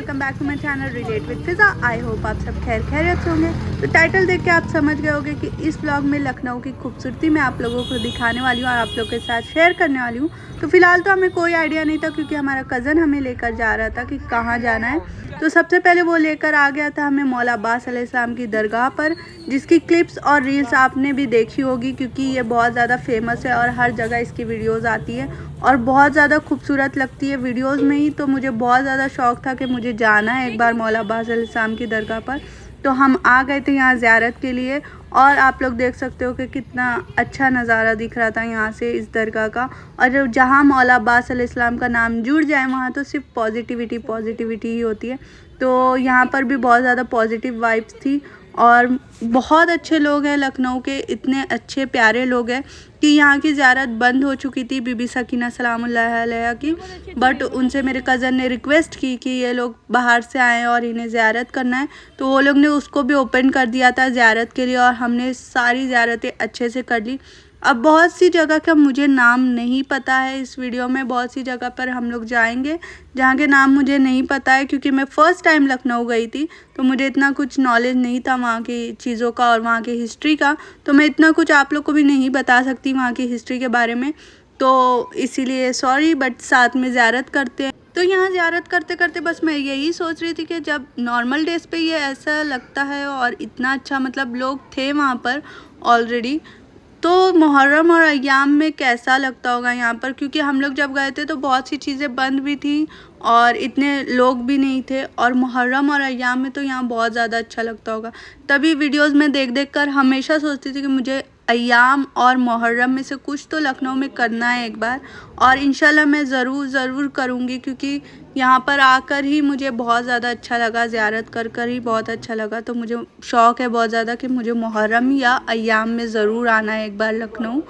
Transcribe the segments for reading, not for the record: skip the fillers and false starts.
Welcome back to my channel relate with Fiza. I hope आप सब खैर खैरियत होंगे। तो टाइटल देख के आप समझ गए होंगे कि इस ब्लॉग में लखनऊ की खूबसूरती मैं आप लोगों को दिखाने वाली हूँ और आप लोगों के साथ शेयर करने वाली हूँ। तो फिलहाल तो हमें कोई आइडिया नहीं था क्योंकि हमारा कज़न हमें लेकर जा रहा था कि कहाँ जाना है। तो सबसे पहले वो लेकर आ गया था हमें मौला अब्बास अलैहिस्सलाम की दरगाह पर, जिसकी क्लिप्स और रील्स आपने भी देखी होगी क्योंकि ये बहुत ज़्यादा फेमस है और हर जगह इसकी वीडियोस आती है और बहुत ज़्यादा खूबसूरत लगती है वीडियोस में ही। तो मुझे बहुत ज़्यादा शौक़ था कि मुझे जाना है एक बार मौला अब्बास अलैहिस्सलाम की दरगाह पर। तो हम आ गए थे यहाँ ज़ियारत के लिए और आप लोग देख सकते हो कि कितना अच्छा नज़ारा दिख रहा था यहाँ से इस दरगाह का। और जहाँ मौला अब्बास अलैहिस्सलाम का नाम जुड़ जाए वहाँ तो सिर्फ पॉजिटिविटी ही होती है। तो यहाँ पर भी बहुत ज़्यादा पॉजिटिव वाइब्स थी और बहुत अच्छे लोग हैं लखनऊ के, इतने अच्छे प्यारे लोग हैं कि यहाँ की ज़ियारत बंद हो चुकी थी बीबी सकीना सलामुल्लाह अलैहा की, बट उनसे मेरे कज़न ने रिक्वेस्ट की कि ये लोग बाहर से आए और इन्हें ज़ियारत करना है, तो वो लोग ने उसको भी ओपन कर दिया था ज़ियारत के लिए और हमने सारी ज़ियारतें अच्छे से कर ली। अब बहुत सी जगह का मुझे नाम नहीं पता है, इस वीडियो में बहुत सी जगह पर हम लोग जाएंगे जहाँ के नाम मुझे नहीं पता है क्योंकि मैं फ़र्स्ट टाइम लखनऊ गई थी तो मुझे इतना कुछ नॉलेज नहीं था वहाँ की चीज़ों का और वहाँ की हिस्ट्री का। तो मैं इतना कुछ आप लोग को भी नहीं बता सकती वहाँ की हिस्ट्री के बारे में, तो इसीलिए सॉरी, बट साथ में ज़ियारत करते हैं। तो यहाँ ज़ियारत करते करते बस मैं यही सोच रही थी कि जब नॉर्मल डेज़ पे ये ऐसा लगता है और इतना अच्छा मतलब लोग थे वहाँ पर ऑलरेडी, तो मुहर्रम और अय्याम में कैसा लगता होगा यहाँ पर, क्योंकि हम लोग जब गए थे तो बहुत सी चीज़ें बंद भी थी और इतने लोग भी नहीं थे। और मुहर्रम और अय्याम में तो यहाँ बहुत ज़्यादा अच्छा लगता होगा। तभी वीडियोस में देख कर हमेशा सोचती थी कि मुझे अय्याम और मुहर्रम में से कुछ तो लखनऊ में करना है एक बार, और इंशाल्लाह मैं ज़रूर करूँगी क्योंकि यहाँ पर आकर ही मुझे बहुत ज़्यादा अच्छा लगा, ज़ियारत कर ही बहुत अच्छा लगा। तो मुझे शौक़ है बहुत ज़्यादा कि मुझे मुहर्रम या अय्याम में ज़रूर आना है एक बार लखनऊ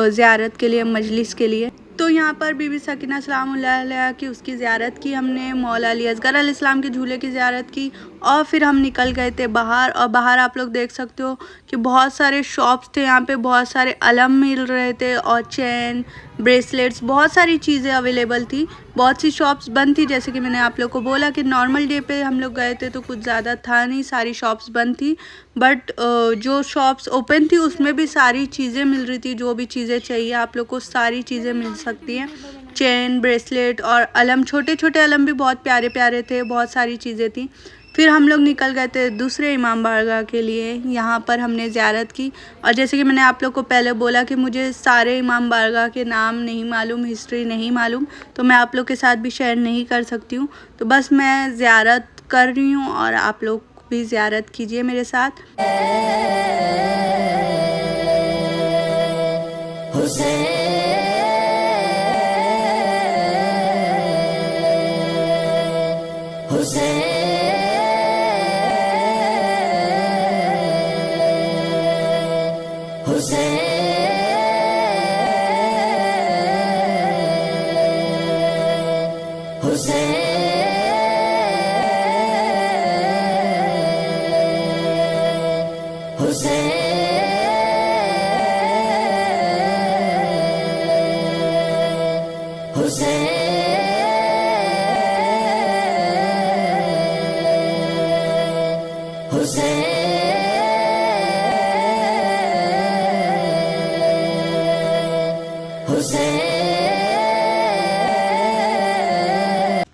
ज़ियारत के लिए, मजलिस के लिए। तो यहाँ पर बीबी सकीना सलामुल्लाह अलैहा की उसकी ज़ियारत की हमने, मौला अली असगर अलैहिस्सलाम के झूले की ज़ियारत की और फिर हम निकल गए थे बाहर। और बाहर आप लोग देख सकते हो कि बहुत सारे शॉप्स थे, यहाँ पे बहुत सारे अलम मिल रहे थे और चेन, ब्रेसलेट्स, बहुत सारी चीज़ें अवेलेबल थी। बहुत सी शॉप्स बंद थी, जैसे कि मैंने आप लोग को बोला कि नॉर्मल डे पे हम लोग गए थे तो कुछ ज़्यादा था नहीं, सारी शॉप्स बंद थी। बट जो शॉप्स ओपन थी उसमें भी सारी चीज़ें मिल रही थी, जो भी चीज़ें चाहिए आप लोग को सारी चीज़ें मिल सकती हैं। चेन, ब्रेसलेट और अलम, छोटे छोटे अलम भी बहुत प्यारे प्यारे थे, बहुत सारी चीज़ें थी। फिर हम लोग निकल गए थे दूसरे इमाम बारगाह के लिए, यहाँ पर हमने ज़ियारत की। और जैसे कि मैंने आप लोग को पहले बोला कि मुझे सारे इमाम बारगाह के नाम नहीं मालूम, हिस्ट्री नहीं मालूम, तो मैं आप लोग के साथ भी शेयर नहीं कर सकती हूँ। तो बस मैं ज़ियारत कर रही हूँ और आप लोग भी ज़ियारत कीजिए मेरे साथ।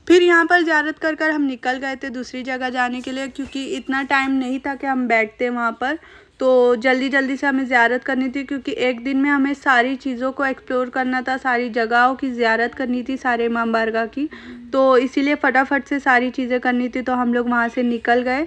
फिर यहाँ पर ज़ियारत कर हम निकल गए थे दूसरी जगह जाने के लिए क्योंकि इतना टाइम नहीं था कि हम बैठते वहाँ पर। तो जल्दी से हमें ज़ियारत करनी थी क्योंकि एक दिन में हमें सारी चीज़ों को एक्सप्लोर करना था, सारी जगहों की ज़ियारत करनी थी, सारे इमाम बारगाह की। तो इसीलिए फटाफट से सारी चीज़ें करनी थी, तो हम लोग वहाँ से निकल गए।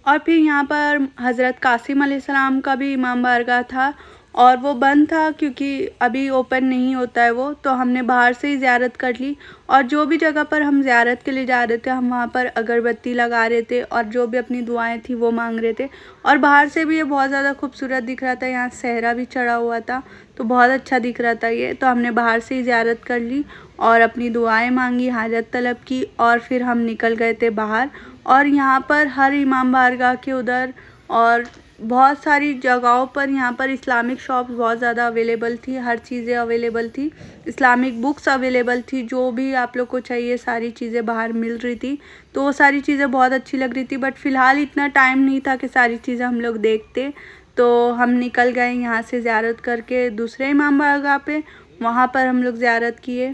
और फिर यहाँ पर हज़रत कासिम अलैहिस्सलाम का भी इमाम बारगाह था और वो बंद था क्योंकि अभी ओपन नहीं होता है वो, तो हमने बाहर से ही ज़ियारत कर ली। और जो भी जगह पर हम ज़ियारत के लिए जा रहे थे हम वहाँ पर अगरबत्ती लगा रहे थे और जो भी अपनी दुआएं थी वो मांग रहे थे। और बाहर से भी ये बहुत ज़्यादा खूबसूरत दिख रहा था, यहाँ सहरा भी चढ़ा हुआ था तो बहुत अच्छा दिख रहा था ये। तो हमने बाहर से ही ज़ियारत कर ली और अपनी दुआएं मांगी, हाजत तलब की और फिर हम निकल गए थे बाहर। और यहाँ पर हर इमाम बारगाह के उधर और बहुत सारी जगहों पर यहाँ पर इस्लामिक शॉप्स बहुत ज़्यादा अवेलेबल थी, हर चीज़ें अवेलेबल थी, इस्लामिक बुक्स अवेलेबल थी, जो भी आप लोग को चाहिए सारी चीज़ें बाहर मिल रही थी। तो वो सारी चीज़ें बहुत अच्छी लग रही थी, बट फ़िलहाल इतना टाइम नहीं था कि सारी चीज़ें हम लोग देखते। तो हम निकल गए यहाँ से ज़ियारत करके दूसरे इमाम बारगाह पे, वहाँ पर हम लोग ज़ियारत किए।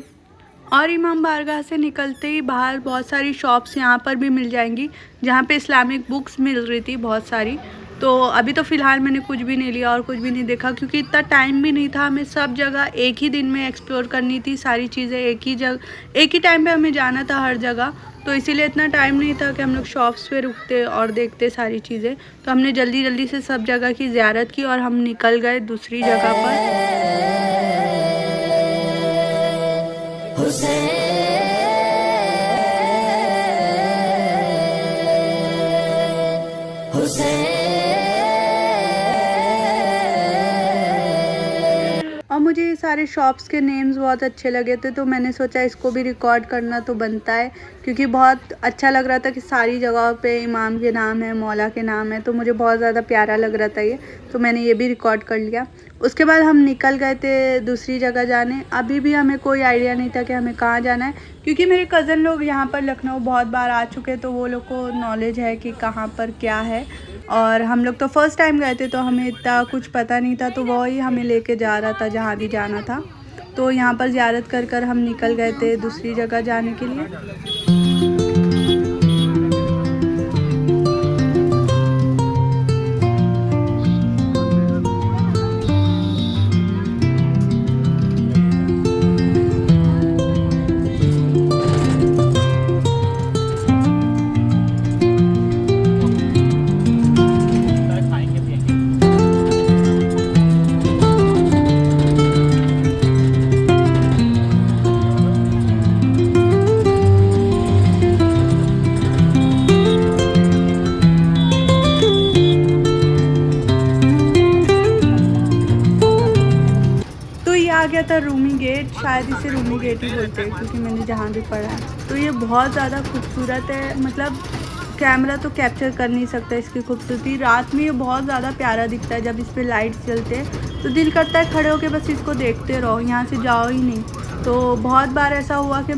और इमाम बारगाह से निकलते ही बाहर बहुत सारी शॉप्स यहाँ पर भी मिल जाएंगी जहाँ पे इस्लामिक बुक्स मिल रही थी बहुत सारी। तो अभी तो फ़िलहाल मैंने कुछ भी नहीं लिया और कुछ भी नहीं देखा, क्योंकि इतना टाइम भी नहीं था। हमें सब जगह एक ही दिन में एक्सप्लोर करनी थी, सारी चीज़ें एक ही टाइम पे हमें जाना था हर जगह। तो इसीलिए इतना टाइम नहीं था कि हम लोग शॉप्स पे रुकते और देखते सारी चीज़ें। तो हमने जल्दी जल्दी से सब जगह की ज़ियारत की और हम निकल गए दूसरी जगह पर। और मुझे ये सारे शॉप्स के नेम्स बहुत अच्छे लगे थे, तो मैंने सोचा इसको भी रिकॉर्ड करना तो बनता है, क्योंकि बहुत अच्छा लग रहा था कि सारी जगहों पे इमाम के नाम है, मौला के नाम है। तो मुझे बहुत ज़्यादा प्यारा लग रहा था ये, तो मैंने ये भी रिकॉर्ड कर लिया। उसके बाद हम निकल गए थे दूसरी जगह जाने। अभी भी हमें कोई आइडिया नहीं था कि हमें कहाँ जाना है, क्योंकि मेरे कज़न लोग यहाँ पर लखनऊ बहुत बार आ चुके, तो वो लोग को नॉलेज है कि कहाँ पर क्या है। और हम लोग तो फर्स्ट टाइम गए थे, तो हमें इतना कुछ पता नहीं था, तो वो ही हमें लेके जा रहा था जहाँ भी जाना था। तो यहाँ पर ज़ियारत कर कर हम निकल गए थे दूसरी जगह जाने के लिए। आ गया था रूमी गेट, शायद इसे रूमी गेट ही बोलते हैं क्योंकि मैंने जहाँ भी पढ़ा है। तो ये बहुत ज़्यादा खूबसूरत है, मतलब कैमरा तो कैप्चर कर नहीं सकता इसकी खूबसूरती। रात में ये बहुत ज़्यादा प्यारा दिखता है, जब इस पर लाइट्स जलते हैं तो दिल करता है खड़े होके बस इसको देखते रहो, यहाँ से जाओ ही नहीं। तो बहुत बार ऐसा हुआ कि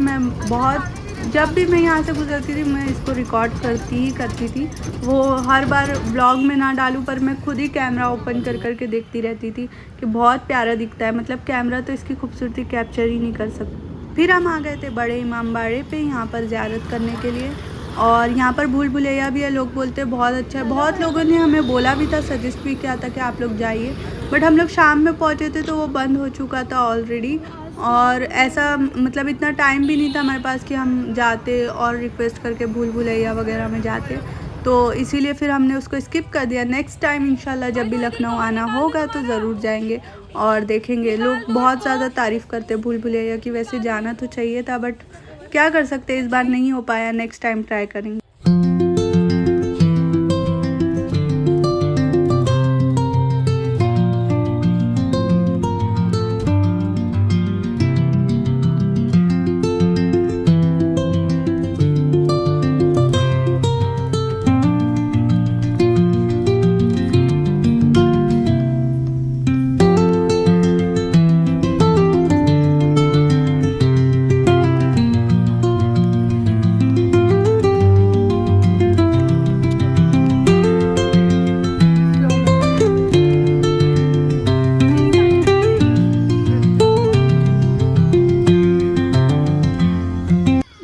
जब भी मैं यहाँ से गुजरती थी मैं इसको रिकॉर्ड करती थी। वो हर बार व्लॉग में ना डालूँ, पर मैं खुद ही कैमरा ओपन कर के देखती रहती थी कि बहुत प्यारा दिखता है, मतलब कैमरा तो इसकी खूबसूरती कैप्चर ही नहीं कर सकता। फिर हम आ गए थे बड़े इमाम बाड़े पे यहाँ पर ज़ियारत करने के लिए। और यहाँ पर भूल भुलैया भी है, लोग बोलते हैं बहुत अच्छा है। बहुत लोगों ने हमें बोला भी था, सजेस्ट भी किया था कि आप लोग जाइए, बट हम लोग शाम में पहुँचे थे तो वो बंद हो चुका था ऑलरेडी। और ऐसा मतलब इतना टाइम भी नहीं था हमारे पास कि हम जाते और रिक्वेस्ट करके भूल भुलैया वगैरह में जाते। तो इसीलिए फिर हमने उसको स्किप कर दिया। नेक्स्ट टाइम इंशाल्लाह जब भी लखनऊ आना होगा तो ज़रूर जाएंगे और देखेंगे। लोग बहुत ज़्यादा तारीफ़ करते भूल भुलैया की, वैसे जाना तो चाहिए था बट क्या कर सकते, इस बार नहीं हो पाया, नेक्स्ट टाइम ट्राई करेंगे।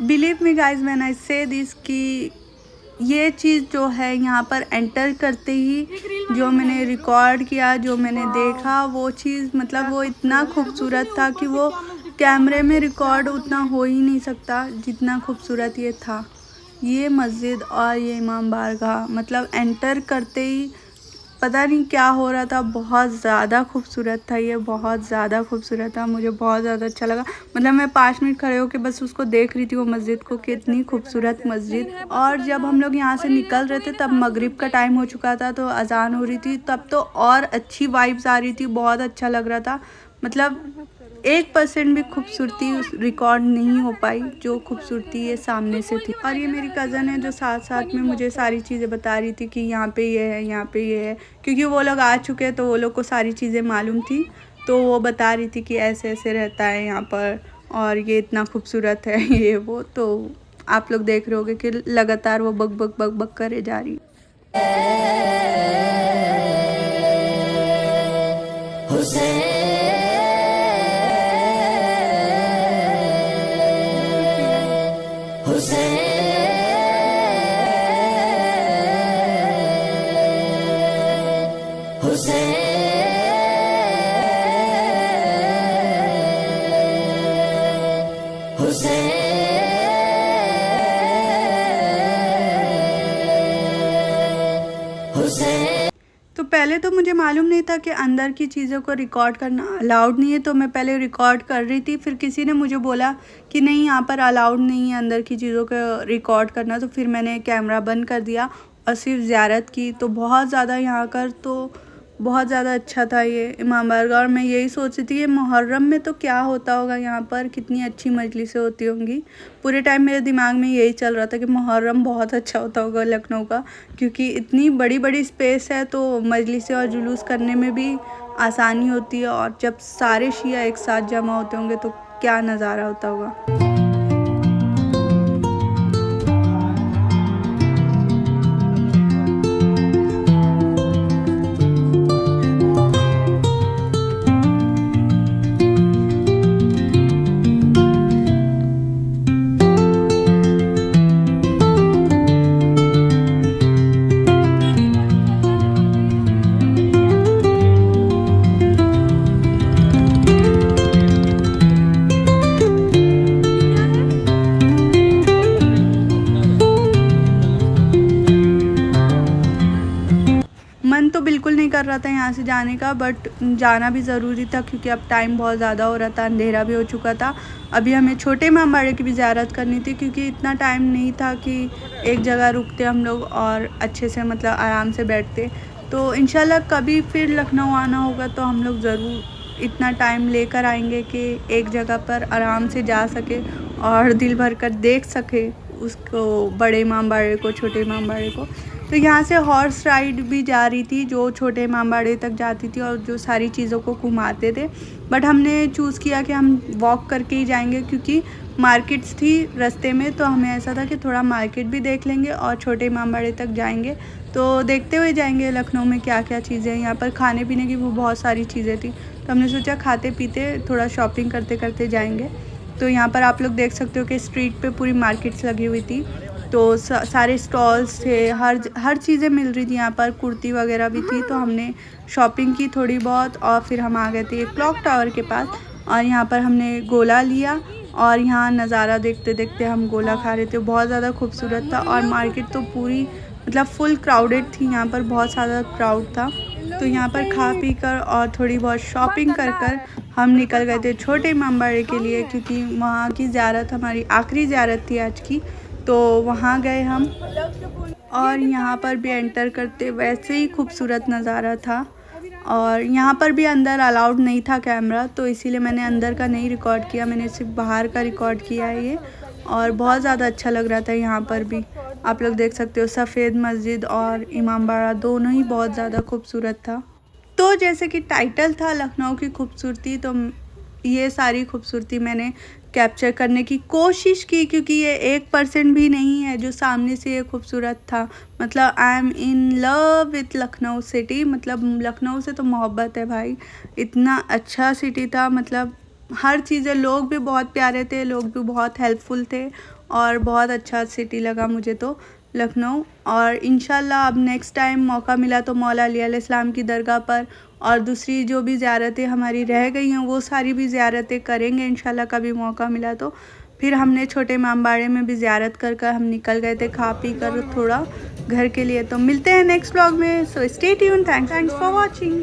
Believe me guys when I से दिस कि ये चीज़ जो है यहाँ पर एंटर करते ही जो मैंने रिकॉर्ड किया, जो मैंने देखा, वो चीज़ मतलब वो इतना खूबसूरत था कि वो कैमरे में रिकॉर्ड उतना हो ही नहीं सकता जितना खूबसूरत ये था। ये मस्जिद और ये इमाम बारगाह मतलब एंटर करते ही पता नहीं क्या हो रहा था, बहुत ज़्यादा खूबसूरत था ये, बहुत ज़्यादा खूबसूरत था। मुझे बहुत ज़्यादा अच्छा लगा, मतलब मैं 5 मिनट खड़े होकर बस उसको देख रही थी वो मस्जिद को, कितनी खूबसूरत मस्जिद। और जब हम लोग यहाँ से निकल रहे थे तब मगरिब का टाइम हो चुका था, तो अजान हो रही थी, तब तो और अच्छी वाइब्स आ रही थी, बहुत अच्छा लग रहा था। मतलब 1% भी खूबसूरती रिकॉर्ड नहीं हो पाई जो खूबसूरती ये सामने से थी। और ये मेरी कज़न है जो साथ साथ में मुझे सारी चीज़ें बता रही थी कि यहाँ पे ये है, यहाँ पे ये है, क्योंकि वो लोग आ चुके हैं तो वो लोग को सारी चीज़ें मालूम थी। तो वो बता रही थी कि ऐसे ऐसे रहता है यहाँ पर और ये इतना खूबसूरत है ये वो। तो आप लोग देख रहे होगे कि लगातार वो बक बक बक बक करे जा रही तो पहले तो मुझे मालूम नहीं था कि अंदर की चीज़ों को रिकॉर्ड करना अलाउड नहीं है। तो मैं पहले रिकॉर्ड कर रही थी, फिर किसी ने मुझे बोला कि नहीं यहाँ पर अलाउड नहीं है अंदर की चीज़ों को रिकॉर्ड करना। तो फिर मैंने कैमरा बंद कर दिया और सिर्फ ज़ियारत की। तो बहुत ज़्यादा यहाँ कर तो बहुत ज़्यादा अच्छा था ये इमाम बारगाह। और मैं यही सोच रही थी कि मुहर्रम में तो क्या होता होगा यहाँ पर, कितनी अच्छी मजलिसें होती होंगी। पूरे टाइम मेरे दिमाग में यही चल रहा था कि मुहर्रम बहुत अच्छा होता होगा लखनऊ का, क्योंकि इतनी बड़ी बड़ी स्पेस है तो मजलिसें और जुलूस करने में भी आसानी होती है। और जब सारे शिया एक साथ जमा होते होंगे तो क्या नज़ारा होता होगा। मन तो बिल्कुल नहीं कर रहा था यहाँ से जाने का, बट जाना भी ज़रूरी था क्योंकि अब टाइम बहुत ज़्यादा हो रहा था, अंधेरा भी हो चुका था। अभी हमें छोटे इमाम बाड़े की भी ज़ियारत करनी थी क्योंकि इतना टाइम नहीं था कि एक जगह रुकते हम लोग और अच्छे से मतलब आराम से बैठते। तो इंशाल्लाह कभी फिर लखनऊ आना होगा तो हम लोग ज़रूर इतना टाइम लेकर आएंगे कि एक जगह पर आराम से जा सके और दिल भर कर देख सके उसको, बड़े इमाम बाड़े को, छोटे इमाम बाड़े को। तो यहाँ से हॉर्स राइड भी जा रही थी जो छोटे इमाम बाड़े तक जाती थी और जो सारी चीज़ों को घुमाते थे। बट हमने चूज़ किया कि हम वॉक करके ही जाएंगे क्योंकि मार्केट्स थी रास्ते में। तो हमें ऐसा था कि थोड़ा मार्केट भी देख लेंगे और छोटे इमाम बाड़े तक जाएंगे। तो देखते हुए जाएंगे लखनऊ में क्या क्या चीज़ें हैं। यहाँ पर खाने पीने की वो बहुत सारी चीज़ें थी तो हमने सोचा खाते पीते थोड़ा शॉपिंग करते करते जाएंगे। तो यहाँ पर आप लोग देख सकते हो कि स्ट्रीट पे पूरी मार्केट्स लगी हुई थी। तो सारे स्टॉल्स थे, हर चीज़ें मिल रही थी यहाँ पर, कुर्ती वगैरह भी थी। तो हमने शॉपिंग की थोड़ी बहुत और फिर हम आ गए थे क्लॉक टावर के पास और यहाँ पर हमने गोला लिया और यहाँ नज़ारा देखते देखते हम गोला खा रहे थे। बहुत ज़्यादा खूबसूरत था और मार्केट तो पूरी मतलब फुल क्राउडेड थी, यहाँ पर बहुत ज़्यादा क्राउड था। तो यहाँ पर खा पी कर और थोड़ी बहुत शॉपिंग कर कर हम निकल गए थे छोटे इमाम बाड़े के लिए क्योंकि वहाँ की ज़ियारत हमारी आखिरी ज़ियारत थी आज की। तो वहाँ गए हम और यहाँ पर भी एंटर करते वैसे ही खूबसूरत नज़ारा था। और यहाँ पर भी अंदर अलाउड नहीं था कैमरा, तो इसीलिए मैंने अंदर का नहीं रिकॉर्ड किया, मैंने सिर्फ बाहर का रिकॉर्ड किया है ये। और बहुत ज़्यादा अच्छा लग रहा था यहाँ पर भी। आप लोग देख सकते हो सफ़ेद मस्जिद और इमाम बाड़ा दोनों ही बहुत ज़्यादा खूबसूरत था। तो जैसे कि टाइटल था लखनऊ की खूबसूरती, तो ये सारी खूबसूरती मैंने कैप्चर करने की कोशिश की क्योंकि ये 1% भी नहीं है जो सामने से ये खूबसूरत था। मतलब I am in love with Lucknow city, मतलब लखनऊ से तो मोहब्बत है भाई, इतना अच्छा सिटी था। मतलब हर चीज़ें, लोग भी बहुत प्यारे थे, लोग भी बहुत हेल्पफुल थे और बहुत अच्छा सिटी लगा मुझे तो लखनऊ। और इंशाल्लाह अब नेक्स्ट टाइम मौका मिला तो मौला अली अलैहिस्सलाम की दरगाह पर और दूसरी जो भी ज़ियारतें हमारी रह गई हैं वो सारी भी ज़ियारतें करेंगे इंशाल्लाह कभी मौका मिला तो। फिर हमने छोटे इमाम बाड़े में भी ज़ियारत कर कर हम निकल गए थे खा पी कर थोड़ा घर के लिए। तो मिलते हैं नेक्स्ट व्लॉग में, so stay tuned, thanks for watching.